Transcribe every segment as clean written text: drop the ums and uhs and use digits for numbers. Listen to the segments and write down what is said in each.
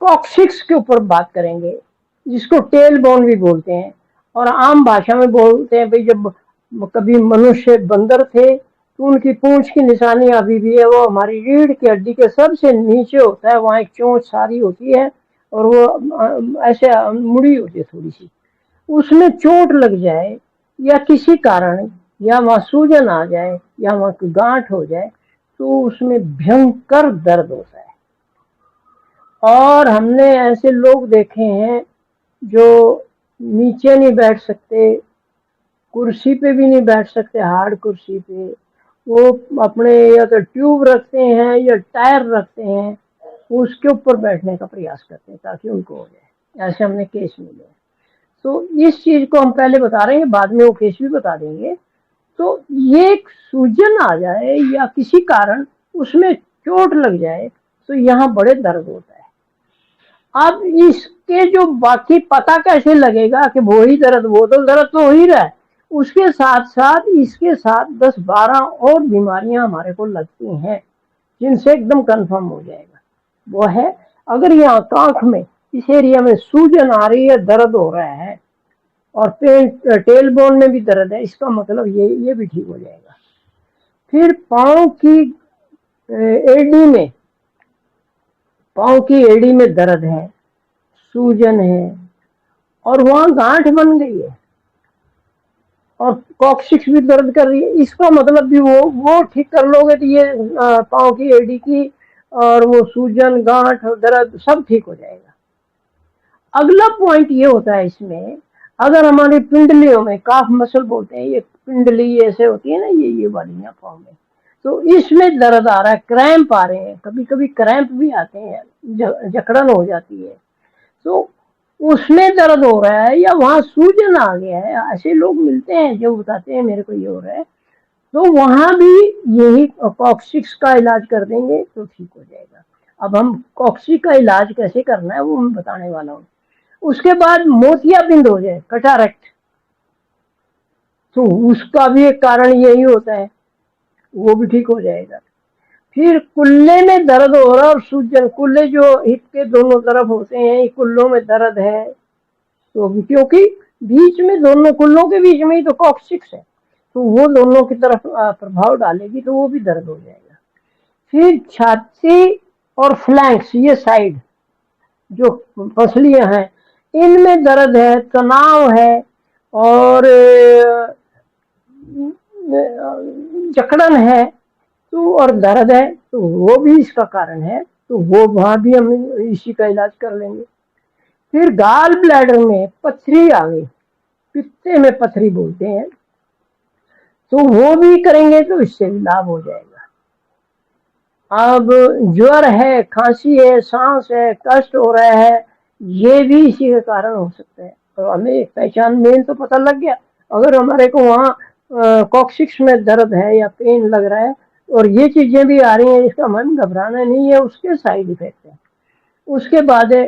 Coccyx के ऊपर बात करेंगे, जिसको टेल बोन भी बोलते हैं, और आम भाषा में बोलते हैं भाई जब कभी मनुष्य बंदर थे तो उनकी पूंछ की निशानी अभी भी है, वो हमारी रीढ़ की हड्डी के सबसे नीचे होता है, वहाँ एक चोंच सारी होती है और वो ऐसे मुड़ी होती है थोड़ी सी। उसमें चोट लग जाए या किसी कारण, या वहाँ सूजन आ जाए या वहाँ की गांठ हो जाए, तो उसमें भयंकर दर्द होता है। और हमने ऐसे लोग देखे हैं जो नीचे नहीं बैठ सकते, कुर्सी पे भी नहीं बैठ सकते, हार्ड कुर्सी पे वो अपने या तो ट्यूब रखते हैं या टायर रखते हैं, उसके ऊपर बैठने का प्रयास करते हैं ताकि उनको हो जाए। ऐसे हमने केस मिले हैं। तो इस चीज को हम पहले बता रहे हैं, बाद में वो केस भी बता देंगे। तो ये एक सूजन आ जाए या किसी कारण उसमें चोट लग जाए तो यहाँ बड़े दर्द होता है। अब इसके जो बाकी पता कैसे लगेगा कि वो ही दर्द, वो तो दर्द तो हो ही रहा है, उसके साथ साथ इसके साथ 10-12 और बीमारियां हमारे को लगती हैं जिनसे एकदम कंफर्म हो जाएगा। वो है, अगर यहाँ आंख में इस एरिया में सूजन आ रही है, दर्द हो रहा है और टेल बोन में भी दर्द है, इसका मतलब ये भी ठीक हो जाएगा। फिर एडी में पांव की एड़ी में दर्द है, सूजन है और वहां गांठ बन गई है और कॉक्सिक्स भी दर्द कर रही है, इसका मतलब भी वो ठीक कर लोगे तो ये पांव की एड़ी की और वो सूजन गांठ दर्द सब ठीक हो जाएगा। अगला पॉइंट ये होता है इसमें, अगर हमारी पिंडलियों में, काफ मसल बोलते हैं, ये पिंडली ऐसे होती है ना, ये वाली पाँव में, तो इसमें दर्द आ रहा है, क्रैम्प आ रहे हैं, कभी कभी क्रैम्प भी आते हैं, जकड़न हो जाती है, तो उसमें दर्द हो रहा है या वहां सूजन आ गया है, ऐसे लोग मिलते हैं जो बताते हैं मेरे को ये हो रहा है, तो वहां भी यही कॉक्सिक्स का इलाज कर देंगे तो ठीक हो जाएगा। अब हम कॉक्सिक का इलाज कैसे करना है वो मैं बताने वाला हूँ। उसके बाद मोतियाबिंद हो जाए, कटारेक्ट, तो उसका भी एक कारण यही होता है, वो भी ठीक हो जाएगा। फिर कुल्ले में दर्द हो रहा और सूजन, कुल्ले जो हिप के दोनों तरफ होते हैं, कुल्लों में दर्द है, तो क्योंकि बीच में, दोनों कुल्लों के बीच में ही तो कॉक्सिक्स है, तो वो दोनों की तरफ प्रभाव डालेगी तो वो भी दर्द हो जाएगा। फिर छाती और फ्लैंक्स, ये साइड जो पसलियां हैं, इनमें दर्द है, तनाव है और जकड़न है, तो और दर्द है, तो वो भी इसका कारण है, तो वो वहां भी हम इसी का इलाज कर लेंगे। फिर गाल ब्लैडर में पथरी आ गई, पित्ते में पथरी बोलते हैं, तो वो भी करेंगे तो इससे भी लाभ हो जाएगा। अब ज्वर है, खांसी है, सांस है, कष्ट हो रहा है, ये भी इसी के कारण हो सकता है। तो हमें एक पहचान मेन तो पता लग गया, अगर हमारे को वहाँ कॉक्सिक्स में दर्द है या पेन लग रहा है और ये चीजें भी आ रही हैं, इसका मन घबराना नहीं है, उसके साइड इफेक्ट है। उसके बाद है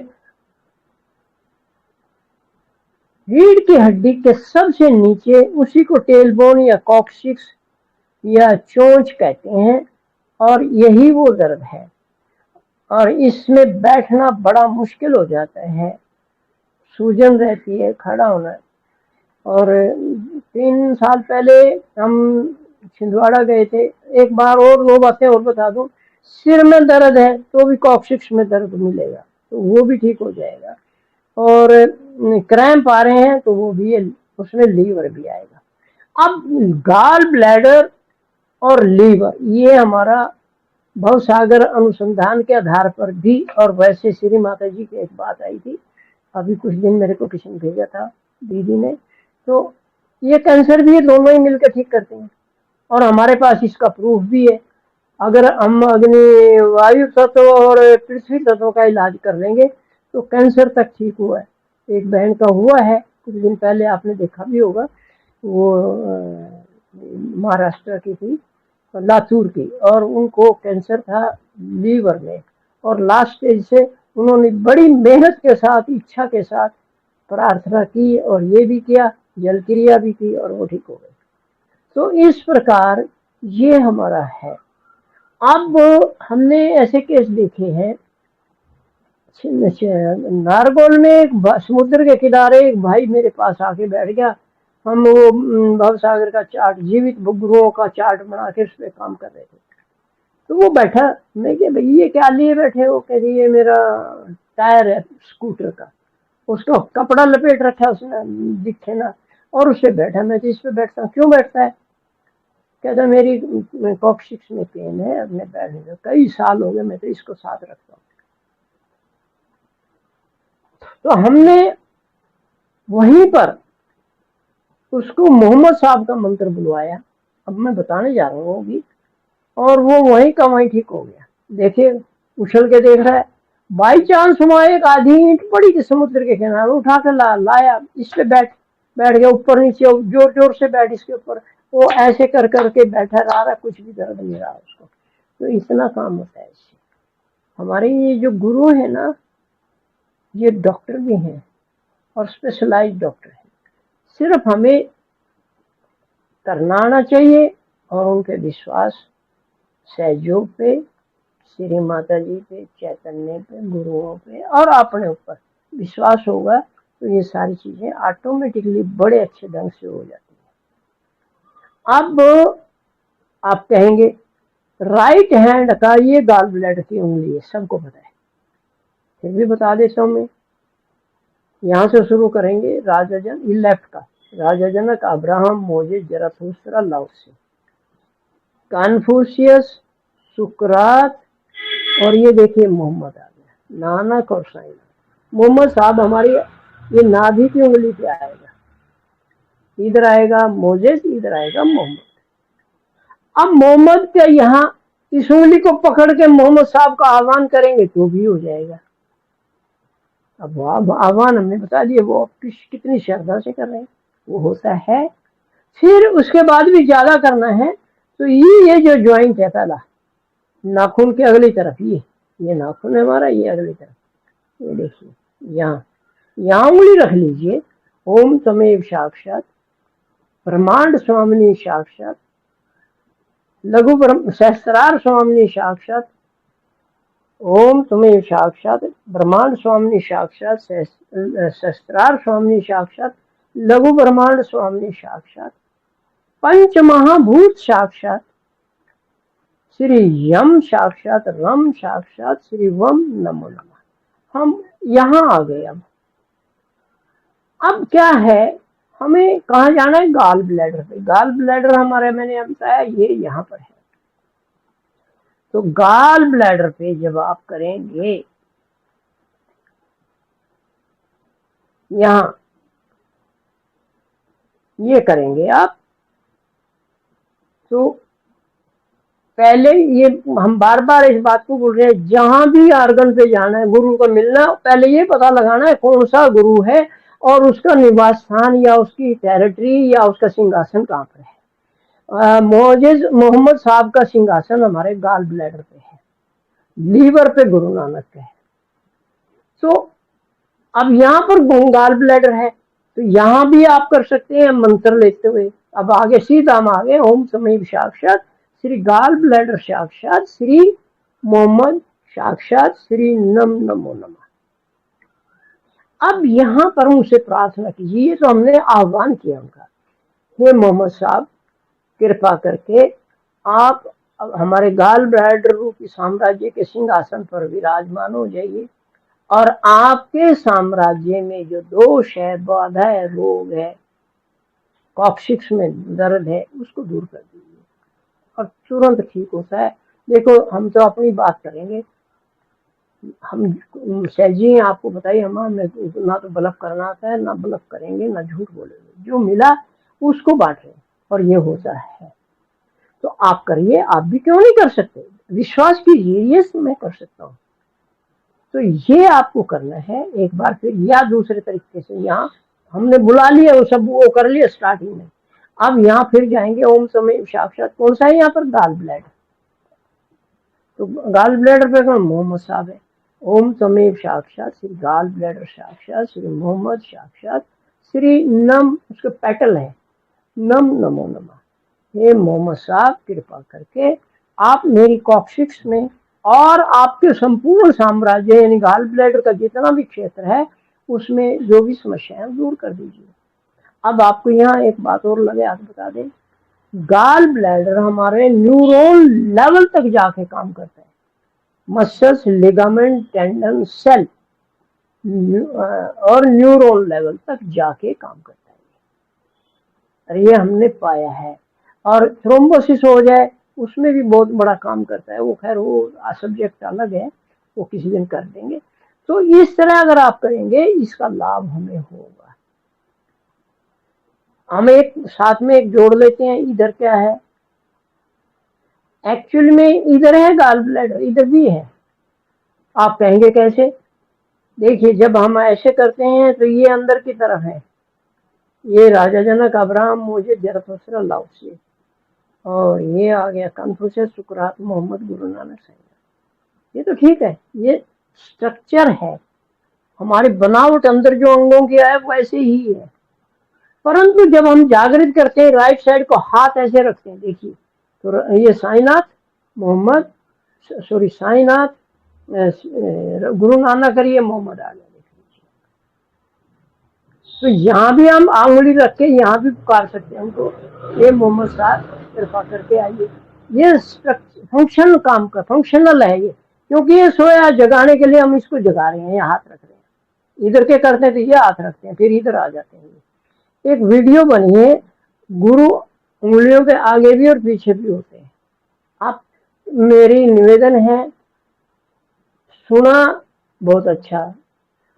रीढ़ की हड्डी के सबसे नीचे, उसी को टेलबोन या कॉक्सिक्स या चोंच कहते हैं, और यही वो दर्द है और इसमें बैठना बड़ा मुश्किल हो जाता है, सूजन रहती है, खड़ा होना। और 3 साल पहले हम छिंदवाड़ा गए थे, एक बार और 2 बातें और बता दूं, सिर में दर्द है तो भी कॉक्सिक्स में दर्द मिलेगा, तो वो भी ठीक हो जाएगा। और क्रैम्प आ रहे हैं तो वो भी, उसमें लीवर भी आएगा। अब गाल ब्लैडर और लीवर, ये हमारा भवसागर अनुसंधान के आधार पर भी, और वैसे श्री माता जी की एक बात आई थी अभी कुछ दिन, मेरे को किसी ने भेजा था, दीदी ने, तो ये कैंसर भी ये दोनों ही मिलकर ठीक करते हैं और हमारे पास इसका प्रूफ भी है। अगर हम अग्नि, वायु तत्व और पृथ्वी तत्व का इलाज कर लेंगे तो कैंसर तक ठीक हुआ है। एक बहन का हुआ है कुछ दिन पहले, आपने देखा भी होगा, वो महाराष्ट्र की थी, लातूर की, और उनको कैंसर था लीवर में, और लास्ट स्टेज से उन्होंने बड़ी मेहनत के साथ, इच्छा के साथ प्रार्थना की और ये भी किया, जल क्रिया भी की और वो ठीक हो गए। तो इस प्रकार ये हमारा है। अब हमने ऐसे केस देखे हैं, नारगोल में एक समुद्र के किनारे एक भाई मेरे पास आके बैठ गया। हम वो भव सागर का चार्ट, जीवित गुरुओं का चार्ट बना के उस पर काम कर रहे थे। तो वो बैठा, मैं क्या भाई ये क्या लिए बैठे हो? कह रही ये मेरा टायर है स्कूटर का, उसको कपड़ा लपेट रखा है उसने, दिखे ना, और उससे बैठा। मैं तो इस पे बैठता हूँ। क्यों बैठता है? कहता मेरी कॉक्सिक्स में पेन है, अपने पैर में, कई साल हो गए, मैं तो इसको साथ रखता हूँ। तो हमने वहीं पर उसको मोहम्मद साहब का मंत्र बुलवाया, अब मैं बताने जा रहा हूँ भी, और वो वहीं का वहीं ठीक हो गया। देखिए उछल के देख रहा है, बाई चांस वहां एक आधी ईंट पड़ी थी समुद्र के किनारे, उठा के लाया, इस पे बैठ गया, ऊपर नीचे जोर जोर से बैठ इसके ऊपर, वो ऐसे कर करके बैठा रहा, कुछ भी दर्द नहीं रहा उसको। तो इतना काम होता है इससे। हमारे ये जो गुरु है ना, ये डॉक्टर भी हैं और स्पेशलाइज्ड डॉक्टर हैं। सिर्फ हमें करना आना चाहिए और उनके विश्वास, सहयोग पे, श्री माता जी पे, चैतन्य पे, गुरुओं पे और अपने ऊपर विश्वास होगा तो ये सारी चीजें ऑटोमेटिकली बड़े अच्छे ढंग से हो जाती है। अब आप कहेंगे राइट हैंड का ये गाल ब्लैडर की उंगली है, सबको पता है, फिर भी बता देता हूँ मैं। यहाँ से शुरू करेंगे, राजाजन, ये लेफ्ट का, राजा जनक, अब्राहम, मोजेस, जरथुस्त्रा, लाओत्से, कन्फ्यूशियस, सुकरात, और ये देखिए मोहम्मद आ गया, नानक और साईं। मोहम्मद साहब हमारी ये नाभि की उंगली पे आएगा, इधर आएगा मोजेस, इधर आएगा मोहम्मद। अब मोहम्मद के यहाँ इस उंगली को पकड़ के मोहम्मद साहब का आह्वान करेंगे तो भी हो जाएगा। अब आह्वान हमने बता दिया, वो कितनी श्रद्धा से कर रहे हैं, वो होता है। फिर उसके बाद भी ज्यादा करना है तो ये जो ज्वाइंट है, पहला नाखून के अगली तरफ, ये नाखून है हमारा, ये अगली तरफ, ये देखिए यहाँ उंगली रख लीजिए। ओम तमेव साक्षात ब्रह्मांड स्वामिनी साक्षात लघु सहस्त्रार स्वामिनी साक्षात, ओम तमेव साक्षात ब्रह्मांड स्वामिनी साक्षात सहस्त्रार स्वामिनी साक्षात लघु ब्रह्मांड स्वामिनी साक्षात पंच महाभूत साक्षात श्री यम साक्षात रम साक्षात श्री वम नमो नमः। हम यहाँ आ गए। अब क्या है, हमें कहाँ जाना है? गाल ब्लैडर पे। गाल ब्लैडर हमारे, मैंने बताया ये यहाँ पर है। तो गाल ब्लैडर पे जब आप करेंगे, यहाँ ये करेंगे आप, तो पहले ये हम बार बार इस बात को बोल रहे हैं, जहां भी आर्गन पे जाना है, गुरु को मिलना, पहले ये पता लगाना है कौन सा गुरु है और उसका निवास स्थान या उसकी टेरिटरी या उसका सिंहासन कहाँ पर है। मोजेस मोहम्मद साहब का सिंहासन हमारे गाल ब्लैडर पे है, लीवर पे गुरु नानक का है। तो अब यहाँ पर गाल ब्लैडर है, तो यहाँ भी आप कर सकते हैं मंत्र लेते हुए। अब आगे सीधा हम आगे, ओम समीप साक्षात श्री गाल ब्लैडर साक्षात श्री मोहम्मद साक्षात श्री नम नमो नमः। अब यहाँ पर उनसे प्रार्थना कीजिए, तो हमने आह्वान किया उनका, हे मोहम्मद साहब कृपा करके आप हमारे गाल ब्लैडर रूपी साम्राज्य के सिंहासन पर विराजमान हो जाइए और आपके साम्राज्य में जो दोष है, बाधा है, रोग है, कॉक्सिक्स में दर्द है, उसको दूर कर दीजिए और तुरंत ठीक होता है। देखो हम तो अपनी बात करेंगे, हम सैज जी आपको बताइए, हमें ना तो बलफ करना आता है, ना बलफ करेंगे, ना झूठ बोलेंगे, जो मिला उसको बांट रहे और ये होता है। तो आप करिए, आप भी क्यों नहीं कर सकते? विश्वास कीजिए, ये मैं कर सकता हूँ। तो ये आपको करना है एक बार फिर, या दूसरे तरीके से, यहाँ हमने बुला लिया, वो सब वो कर लिया स्टार्टिंग में। अब यहाँ फिर जाएंगे ओम समय साक्षात, कौन सा है यहाँ पर? Gall bladder. तो गाल ब्लैडर पे कौन? मोहम्मद साहब है। ओम तमेव साक्षात श्री गाल ब्लैडर साक्षात श्री मोहम्मद साक्षात श्री नम, उसके पेटल है, नम नमो नमः। हे मोहम्मद साहब कृपा करके आप मेरी कॉक्सिक्स में और आपके संपूर्ण साम्राज्य यानी गॉल ब्लैडर का जितना भी क्षेत्र है उसमें जो भी समस्या है दूर कर दीजिए। अब आपको यहाँ एक बात और लगे हाथ बता दें, गॉल ब्लैडर हमारे न्यूरॉन लेवल तक जाके काम करता है, मसल्स, लिगामेंट, टेंडन, सेल और न्यूरॉन लेवल तक जाके काम करता है। और ये हमने पाया है। और थ्रोम्बोसिस हो जाए उसमें भी बहुत बड़ा काम करता है। वो खैर वो सब्जेक्ट अलग है, वो किसी दिन कर देंगे। तो इस तरह अगर आप करेंगे इसका लाभ हमें होगा। हम एक साथ में एक जोड़ लेते हैं। इधर क्या है, एक्चुअली में इधर है गॉल ब्लैडर, इधर भी है। आप कहेंगे कैसे? देखिए, जब हम ऐसे करते हैं तो ये अंदर की तरफ है, ये राजा जनक, अब्राहम, मोजेस, जरथुस्त्र, लाओत्से, और ये आ गया कन्फ्यूशियस, सुकरात, मोहम्मद, गुरु नानक साहब। ये तो ठीक है, ये स्ट्रक्चर है, हमारी बनावट अंदर जो अंगों की है वैसे ही है। परंतु जब हम जागृत करते हैं, राइट साइड को हाथ ऐसे रखते हैं, देखिए, तो ये साईनाथ, मोहम्मद, सॉरी साईनाथ, गुरु नानक करिए, मोहम्मद आ गया। तो यहाँ भी हम आंगुली रख के यहाँ भी पुकार सकते हैं उनको, ये मोहम्मद साहब कृपा करके आइए। ये फंक्शन काम का फंक्शनल है ये, क्योंकि ये सोया जगाने के लिए हम इसको जगा रहे हैं, ये हाथ रख रहे हैं। इधर के करते हैं तो ये हाथ रखते हैं, फिर इधर आ जाते हैं। एक वीडियो बनी है, गुरु उंगलियों के आगे भी और पीछे भी होते हैं। आप, मेरी निवेदन है, सुना बहुत अच्छा,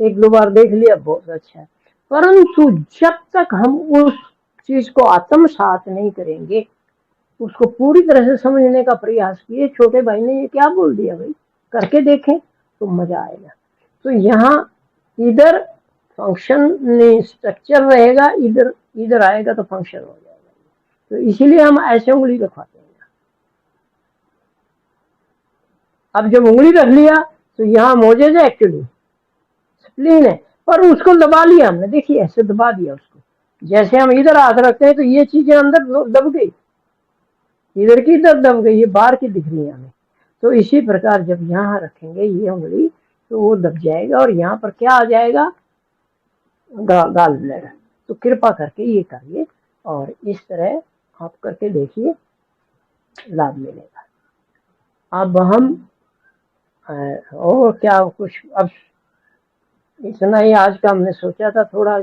एक दो बार देख लिया बहुत अच्छा, परंतु जब तक हम उस चीज को आत्मसात नहीं करेंगे, उसको पूरी तरह से समझने का प्रयास किए, छोटे भाई ने ये क्या बोल दिया भाई, करके देखें तो मजा आएगा। तो यहाँ इधर फंक्शन स्ट्रक्चर रहेगा, इधर इधर आएगा तो फंक्शन हो जाएगा। तो इसीलिए हम ऐसे उंगली रखवाते हैं। अब जब उंगली रख लिया तो यहाँ मोजेज है, एक्चुअली स्प्लीन है, पर उसको दबा लिया हमने, देखिए ऐसे दबा दिया उसको। जैसे हम इधर हाथ रखते हैं तो ये चीजें अंदर दब गई, इधर की इधर दब गई, ये बाहर की दिख रही है हमें। तो इसी प्रकार जब यहाँ रखेंगे ये उंगली तो वो दब जाएगा और यहाँ पर क्या आ जाएगा, गाल ब्लैडर। तो कृपा करके ये करिए और इस तरह आप करके देखिए, लाभ मिलेगा। अब हम और क्या कुछ, अब इतना ही आज का हमने सोचा था, थोड़ा